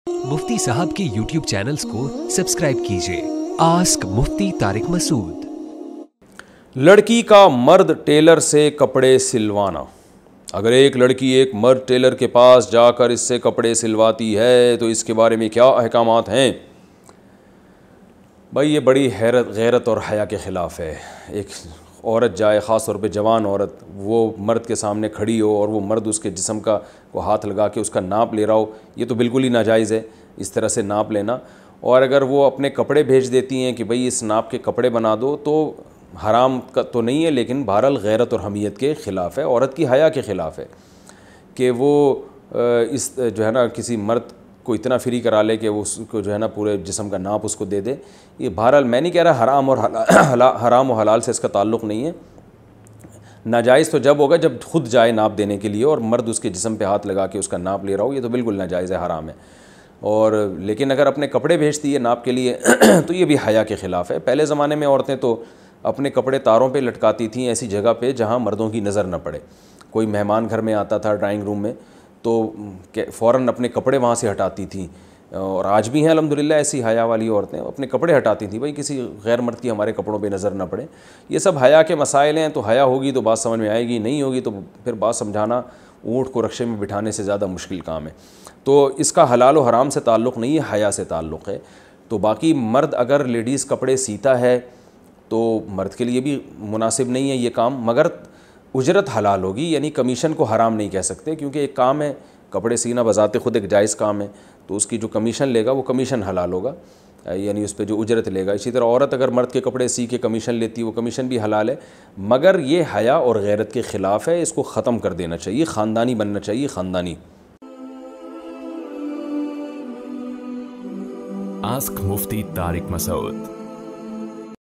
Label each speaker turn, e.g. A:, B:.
A: मुफ्ती साहब के YouTube channels को सब्सक्राइब कीजिए। आस्क मुफ्ती तारिक मसूद।
B: लड़की का मर्द टेलर से कपड़े सिलवाना। अगर एक लड़की एक मर्द टेलर के पास जाकर इससे कपड़े सिलवाती है तो इसके बारे में क्या अहकामात हैं? भाई ये बड़ी गैरत और हया के ख़िलाफ़ है। एक औरत जाए, ख़ास तौर पे जवान औरत, वो मर्द के सामने खड़ी हो और वो मर्द उसके जिस्म का को हाथ लगा के उसका नाप ले रहा हो, ये तो बिल्कुल ही नाजायज़ है इस तरह से नाप लेना। और अगर वो अपने कपड़े भेज देती हैं कि भाई इस नाप के कपड़े बना दो, तो हराम का तो नहीं है, लेकिन बहरहाल गैरत और हमीयत के ख़िलाफ़ है, औरत की हया के ख़िलाफ़ है कि वो इस जो है ना किसी मर्द को इतना फ्री करा ले कि वो उसको जो है ना पूरे जिस्म का नाप उसको दे दे। ये बहरहाल मैं नहीं कह रहा हराम और हराम और हलाल से इसका ताल्लुक़ नहीं है। नाजायज़ तो जब होगा जब खुद जाए नाप देने के लिए और मर्द उसके जिस्म पे हाथ लगा के उसका नाप ले रहा हो, ये तो बिल्कुल नाजायज़ है, हराम है। और लेकिन अगर अपने कपड़े भेजती है नाप के लिए तो ये भी हया के ख़िलाफ़ है। पहले ज़माने में औरतें तो अपने कपड़े तारों पे लटकाती थीं ऐसी जगह पे जहाँ मर्दों की नज़र न पड़े। कोई मेहमान घर में आता था ड्राइंग रूम में तो फ़ौरन अपने कपड़े वहाँ से हटाती थीं। और आज भी हैं अल्हम्दुलिल्लाह ऐसी हया वाली औरतें, अपने कपड़े हटाती थी, भाई किसी गैर मर्द की हमारे कपड़ों पे नज़र ना पड़े। ये सब हया के मसाइल हैं। तो हया होगी तो बात समझ में आएगी, नहीं होगी तो फिर बात समझाना ऊँट को रक्शे में बिठाने से ज़्यादा मुश्किल काम है। तो इसका हलाल और हराम से ताल्लुक़ नहीं है, हया से ताल्लुक़ है। तो बाकी मर्द अगर लेडीज़ कपड़े सीता है तो मर्द के लिए भी मुनासिब नहीं है ये काम, मगर उजरत हलाल होगी, यानी कमीशन को हराम नहीं कह सकते, क्योंकि एक काम है कपड़े सीना बज़ाते ख़ुद एक जायज़ काम है, तो उसकी जो कमीशन लेगा वो कमीशन हलाल होगा, यानी उस पर जो उजरत लेगा। इसी तरह औरत अगर मर्द के कपड़े सी के कमीशन लेती है वो कमीशन भी हलाल है, मगर ये हया और गैरत के ख़िलाफ़ है। इसको ख़त्म कर देना चाहिए, ख़ानदानी बनना चाहिए, ख़ानदानी।
C: आस्क मुफ्ती तारिक मसूद।